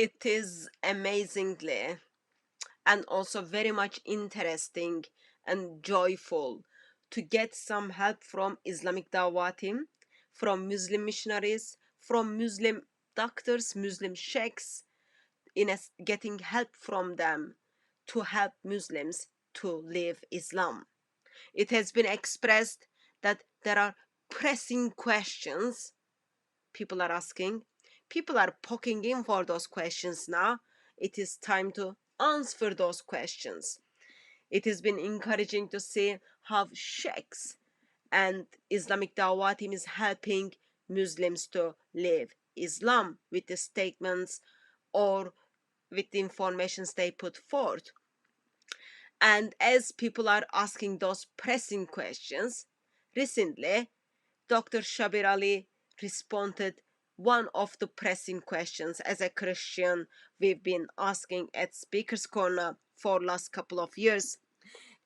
It is amazingly and also very much interesting and joyful to get some help from Islamic Dawah team, from Muslim missionaries, from Muslim doctors, Muslim sheikhs, getting help from them to help Muslims to live Islam. It has been expressed that there are pressing questions people are asking. People are poking in for those questions now. It is time to answer those questions. It has been encouraging to see how sheikhs and Islamic Dawah team is helping Muslims to live Islam with the statements or with the informations they put forth. And as people are asking those pressing questions, recently Dr. Shabir Ali responded one of the pressing questions. As a Christian, we've been asking at Speaker's Corner for last couple of years.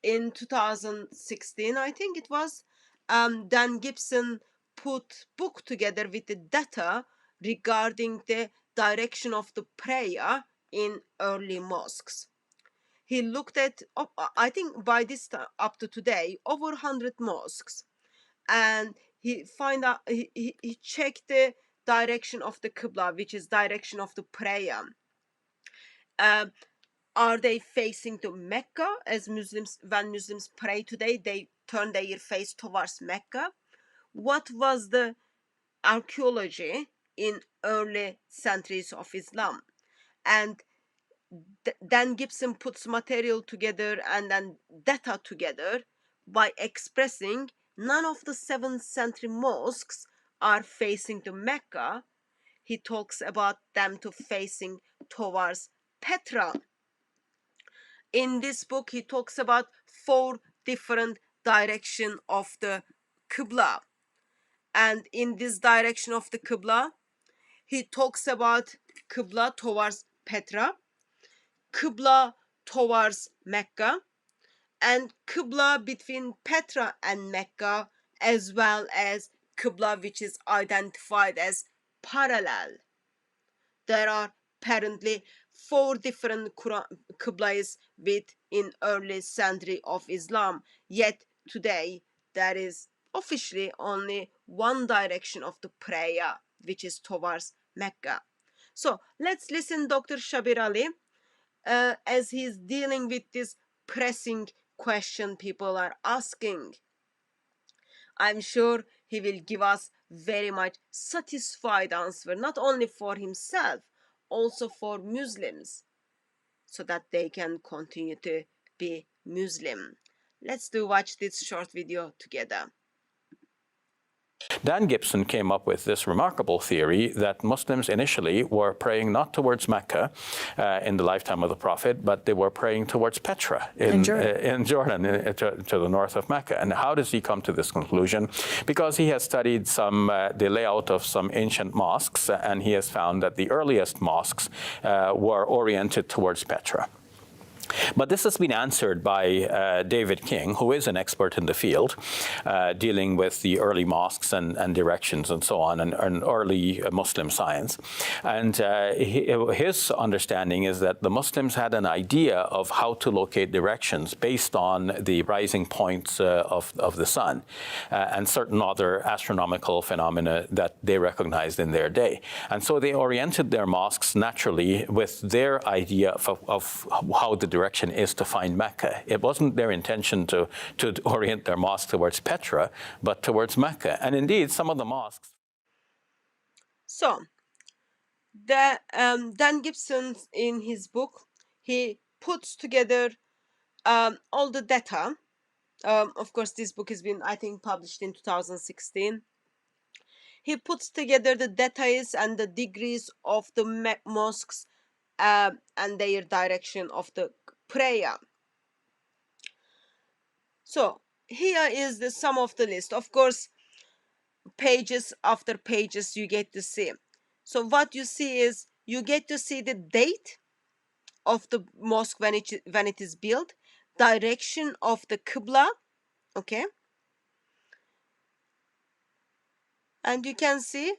In 2016, I think it was, Dan Gibson put book together with the data regarding the direction of the prayer in early mosques. He looked at, I think by this time up to today, over 100 mosques, and he checked the direction of the Qibla, which is direction of the prayer. Are they facing to Mecca? As Muslims, when Muslims pray today, they turn their face towards Mecca. What was the archaeology in early centuries of Islam? And Dan Gibson puts material together and then data together by expressing none of the 7th century mosques are facing to Mecca. He talks about them to facing towards Petra. In this book, he talks about 4 different direction of the Qibla. And in this direction of the Qibla, he talks about Qibla towards Petra, Qibla towards Mecca, and Qibla between Petra and Mecca, as well as Qibla which is identified as parallel. There are apparently 4 different Qiblas in early century of Islam, yet today there is officially only one direction of the prayer, which is towards Mecca. So let's listen Dr. Shabir Ali as he's dealing with this pressing question people are asking. I'm sure he will give us very much satisfied answer, not only for himself, also for Muslims, so that they can continue to be Muslim. Let's watch this short video together. Dan Gibson came up with this remarkable theory that Muslims initially were praying not towards Mecca in the lifetime of the Prophet, but they were praying towards Petra in Jordan, to the north of Mecca. And how does he come to this conclusion? Because he has studied the layout of some ancient mosques, and he has found that the earliest mosques were oriented towards Petra. But this has been answered by David King, who is an expert in the field, dealing with the early mosques and directions and so on, and early Muslim science. And his understanding is that the Muslims had an idea of how to locate directions based on the rising points of the sun and certain other astronomical phenomena that they recognized in their day. And so they oriented their mosques naturally with their idea of how the direction is to find Mecca. It wasn't their intention to orient their mosque towards Petra, but towards Mecca. And indeed, some of the mosques. So, Dan Gibson, in his book, he puts together all the data. Of course, this book has been, I think, published in 2016. He puts together the details and the degrees of the mosques and their direction of the prayer. So here is the sum of the list. Of course, pages after pages you get to see. So what you see is you get to see the date of the mosque when it is built, direction of the Qibla, okay, and you can see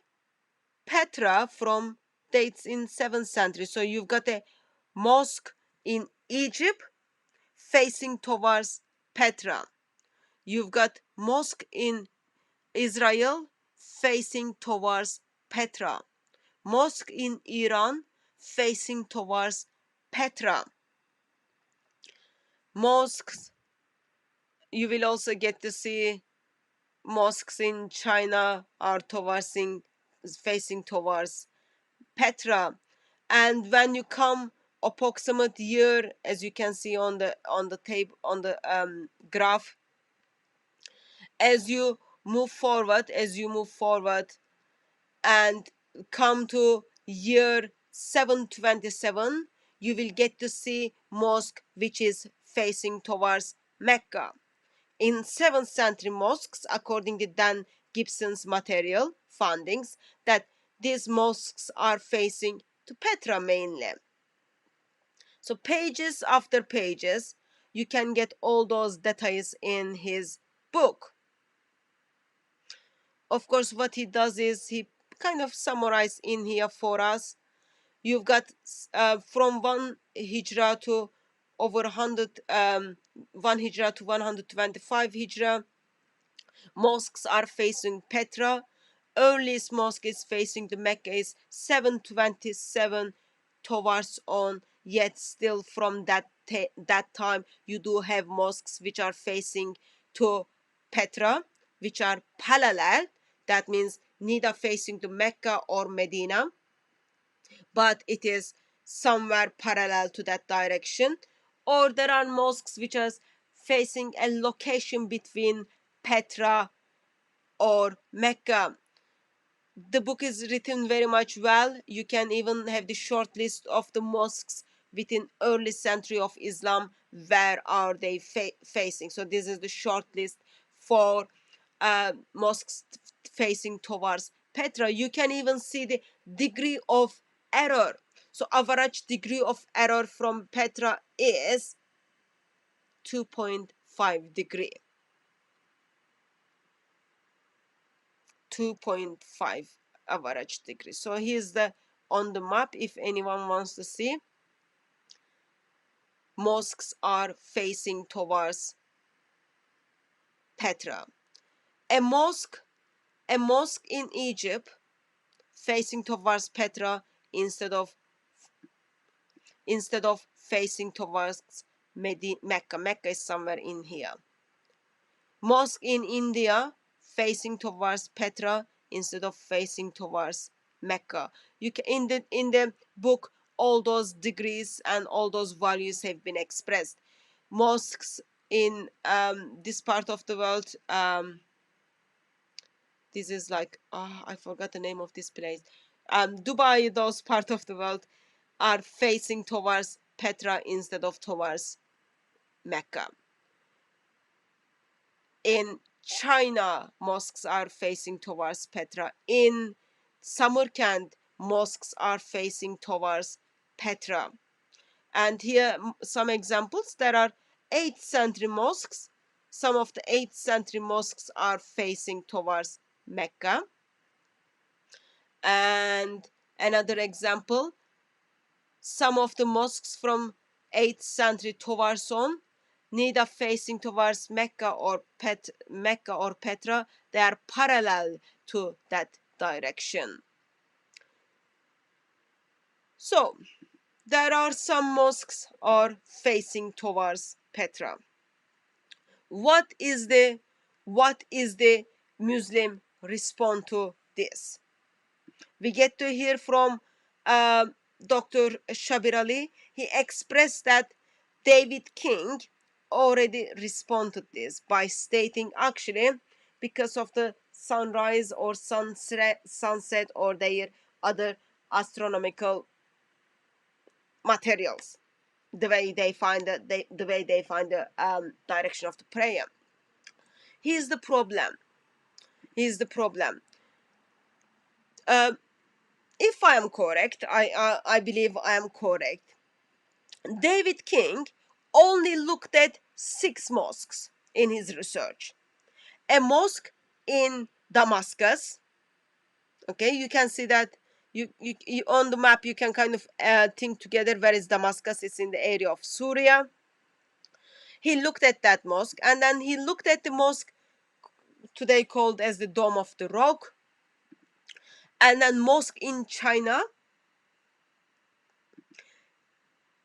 Petra from dates in 7th century. So you've got a mosque in Egypt facing towards Petra. You've got mosque in Israel facing towards Petra. Mosque in Iran facing towards Petra. Mosques, you will also get to see mosques in China are facing towards Petra. And when you come approximate year, as you can see on the table, on the graph, as you move forward and come to year 727, you will get to see mosque which is facing towards Mecca. In 7th century mosques, according to Dan Gibson's material findings, that these mosques are facing to Petra mainly. So pages after pages, you can get all those details in his book. Of course, what he does is he kind of summarizes in here for us. You've got from 1 Hijrah to over 100, 1 Hijrah to 125 Hijrah, mosques are facing Petra. Earliest mosque is facing the Mecca is 727 towards on, yet still from that time you do have mosques which are facing to Petra, which are parallel. That means neither facing to Mecca or Medina, but it is somewhere parallel to that direction. Or there are mosques which are facing a location between Petra or Mecca. The book is written very much well. You can even have the short list of the mosques within early century of Islam. Where are they facing? So this is the short list for mosques facing towards Petra. You can even see the degree of error. So average degree of error from Petra is 2.5 degree. 2.5 average degree. So here's the on the map if anyone wants to see. Mosques are facing towards Petra. A mosque in Egypt facing towards Petra instead of facing towards Mecca. Mecca is somewhere in here. Mosque in India facing towards Petra instead of facing towards Mecca. You can in the book all those degrees and all those values have been expressed. Mosques in this part of the world, this is like I forgot the name of this place. Dubai, those part of the world are facing towards Petra instead of towards Mecca. In China, mosques are facing towards Petra. In Samarkand, mosques are facing towards Petra. And here some examples. There are 8th century mosques. Some of the 8th century mosques are facing towards Mecca. And another example, some of the mosques from 8th century towards on, neither facing towards Mecca or Petra, they are parallel to that direction. So there are some mosques are facing towards Petra. What is the Muslim response to this? We get to hear from Dr. Shabir Ali. He expressed that David King already responded this by stating, actually, because of the sunrise or sunset or their other astronomical materials, the way they find the direction of the prayer. Here's the problem. If I am correct, I believe I am correct. David King only looked at 6 mosques in his research. A mosque in Damascus. Okay, you can see that you on the map you can kind of think together where is Damascus. It's in the area of Syria. He looked at that mosque, and then he looked at the mosque today called as the Dome of the Rock, and then mosque in China.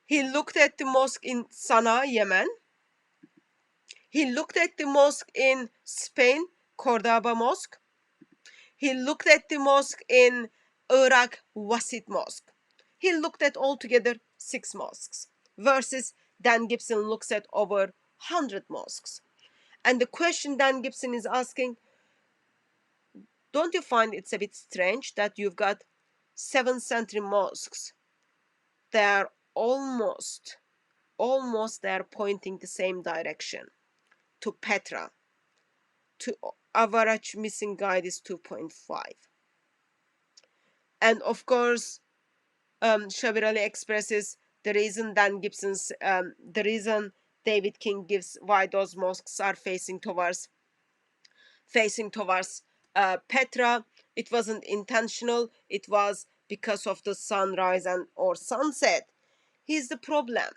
He looked at the mosque in Sana'a, Yemen. He looked at the mosque in Spain, Cordoba Mosque. He looked at the mosque in Iraq, Wasit Mosque. He looked at altogether 6 mosques, versus Dan Gibson looks at over 100 mosques. And the question Dan Gibson is asking, don't you find it's a bit strange that you've got 7th century mosques? They're almost they're pointing the same direction to Petra. To average missing guide is 2.5. And of course, Shabir Ali expresses the reason Dan Gibson's, the reason David King gives why those mosques are facing towards Petra. It wasn't intentional. It was because of the sunrise and or sunset. Here's the problem.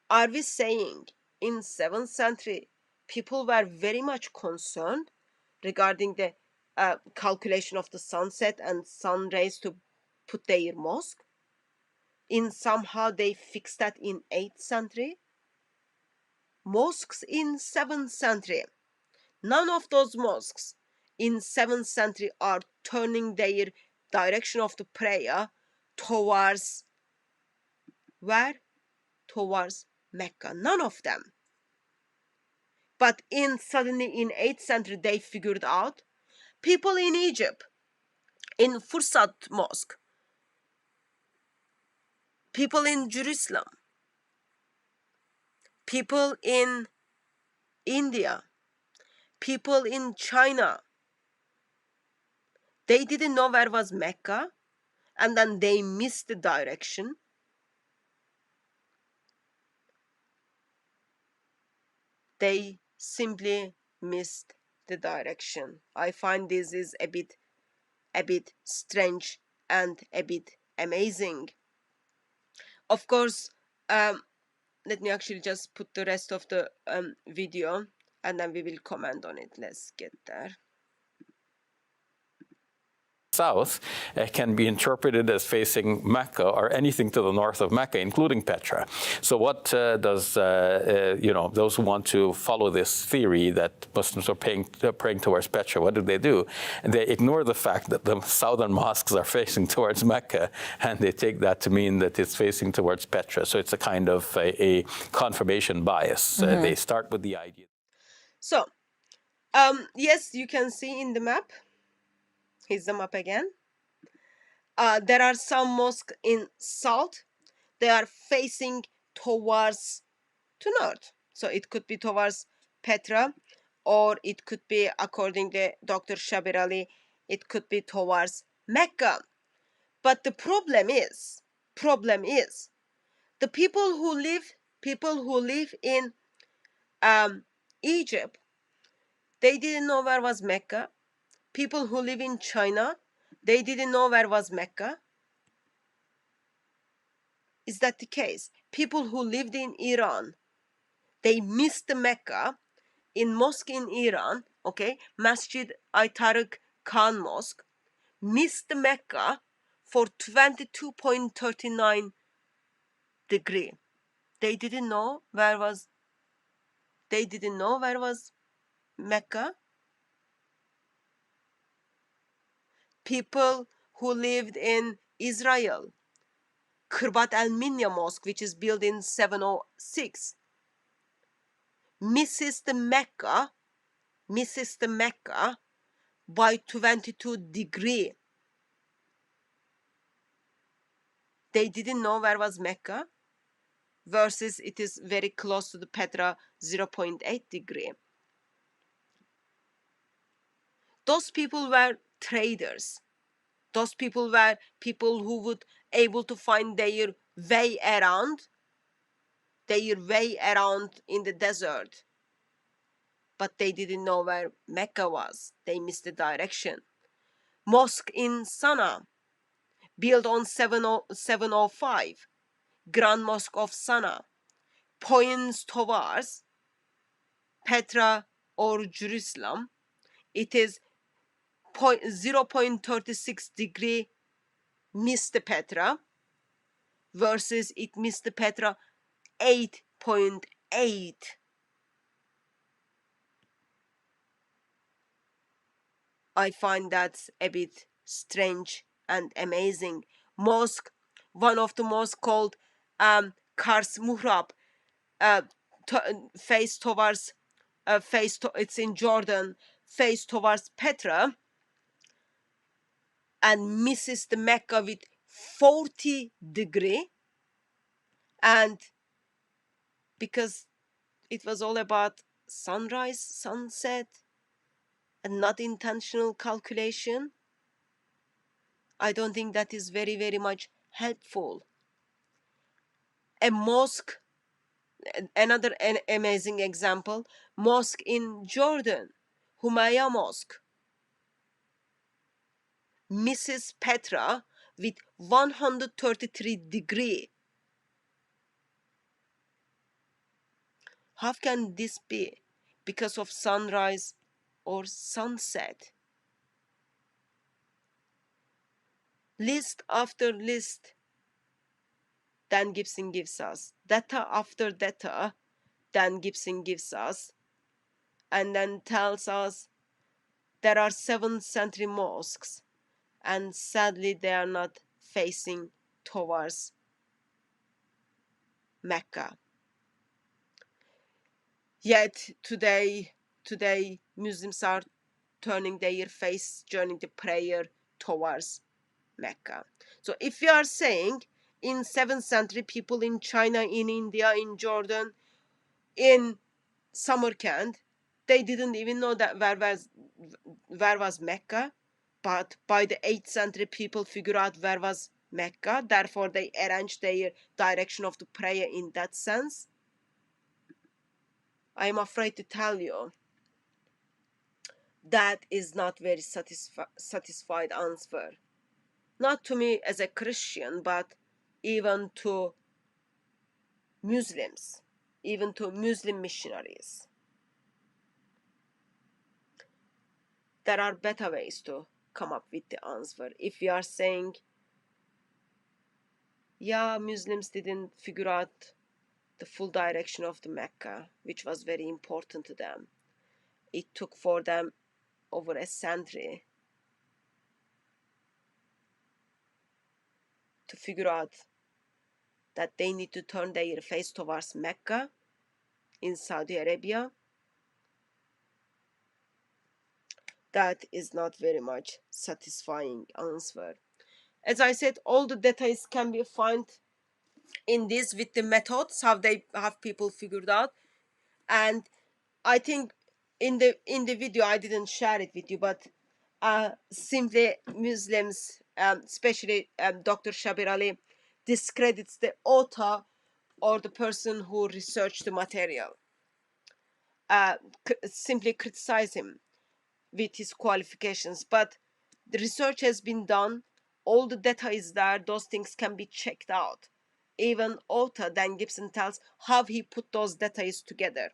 Are we saying in 7th century people were very much concerned regarding the calculation of the sunset and sun rays to put their mosque? In somehow they fixed that in 8th century? Mosques in 7th century. None of those mosques in 7th century are turning their direction of the prayer towards where? Towards Mecca. None of them. But suddenly in 8th century they figured out. People in Egypt, in Fursat Mosque, people in Jerusalem, people in India, people in China, they didn't know where was Mecca, and then they missed the direction. They simply missed the direction. I find this is a bit strange and a bit amazing. Of course, let me actually just put the rest of the video and then we will comment on it. Let's get there. South can be interpreted as facing Mecca or anything to the north of Mecca, including Petra. So what does, those who want to follow this theory that Muslims are praying towards Petra, what do? They ignore the fact that the southern mosques are facing towards Mecca, and they take that to mean that it's facing towards Petra. So it's a kind of a confirmation bias. They start with the idea. So, yes, you can see in the map. Here's the map again. There are some mosques in south. They are facing towards to north. So it could be towards Petra, or it could be, according to Dr. Shabir Ali, it could be towards Mecca. But the problem is the people who live in Egypt, they didn't know where was Mecca. People who live in China, they didn't know where was Mecca. Is that the case? People who lived in Iran, they missed the Mecca. In mosque in Iran, okay, Masjid Ayatollah Khan Mosque, missed the Mecca for 22.39 degree. They didn't know where was Mecca. People who lived in Israel, Kirbat al-Minya Mosque, which is built in 706, misses the Mecca by 22 degree. They didn't know where was Mecca, versus it is very close to the Petra, 0.8 degree. Those people were traders. Those people were people who would able to find their way around in the desert. But they didn't know where Mecca was. They missed the direction. Mosque in Sana'a, built on 705, Grand Mosque of Sana'a, points towards Petra or Jerusalem. It is 0.36 degree missed Petra versus it missed Petra 8.8. I find that a bit strange and amazing. Mosque, one of the most called Kars Muhrab, face towards it's in Jordan, face towards Petra, and misses the Mecca with 40 degree, and because it was all about sunrise, sunset, and not intentional calculation, I don't think that is very, very much helpful. A mosque, another amazing example, mosque in Jordan, Humayya Mosque, misses Petra with 133 degree. How can this be? Because of sunrise or sunset? List after list Dan Gibson gives us, data after data Dan Gibson gives us, and then tells us there are 7th century mosques, and sadly they are not facing towards Mecca. Yet today Muslims are turning their face, joining the prayer towards Mecca. So if we are saying in 7th century people in China, in India, in Jordan, in Samarkand, they didn't even know that where was Mecca, but by the 8th century people figure out where was Mecca, therefore they arranged their direction of the prayer in that sense. I am afraid to tell you that is not very satisfied answer. Not to me as a Christian, but even to Muslims, even to Muslim missionaries. There are better ways to come up with the answer. If we are saying, yeah, Muslims didn't figure out the full direction of the Mecca, which was very important to them. It took for them over a century to figure out that they need to turn their face towards Mecca in Saudi Arabia. That is not very much satisfying answer. As I said, all the details can be found in this with the methods, how they have people figured out. And I think in the video I didn't share it with you, but simply Muslims, especially Dr. Shabir Ali, discredits the author or the person who researched the material, simply criticize him with his qualifications. But the research has been done, all the data is there, those things can be checked out. Even author Dan Gibson tells how he put those data together.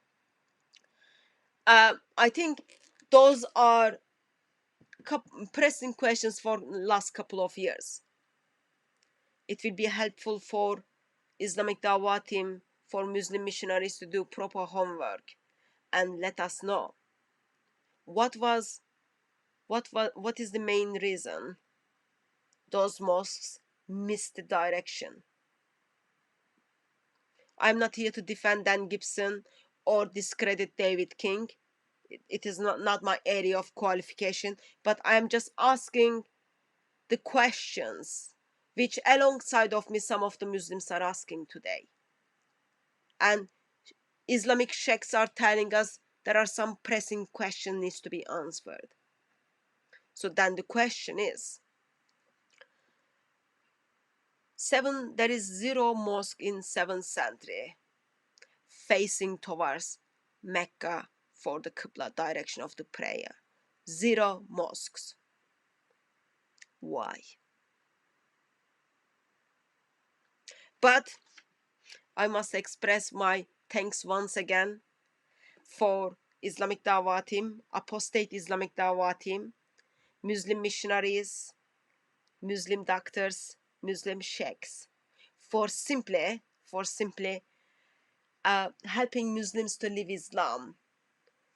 I think those are pressing questions for last couple of years. It will be helpful for Islamic Dawah team, for Muslim missionaries to do proper homework and let us know what is the main reason those mosques missed the direction. I'm not here to defend Dan Gibson or discredit David King. It is not my area of qualification, but I am just asking the questions which alongside of me some of the Muslims are asking today. And Islamic sheikhs are telling us there are some pressing questions needs to be answered. So then the question is, there is 0 mosque in 7th century facing towards Mecca for the Qibla direction of the prayer. 0 mosques. why. But I must express my thanks once again for Islamic Dawah Team, Apostate Islamic Dawah Team, Muslim missionaries, Muslim doctors, Muslim sheikhs, for simply helping Muslims to live Islam,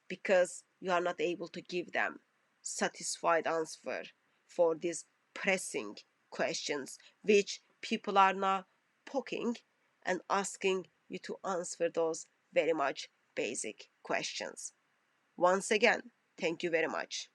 because you are not able to give them satisfied answer for these pressing questions which people are now poking and asking you to answer those very much basic questions. Once again, thank you very much.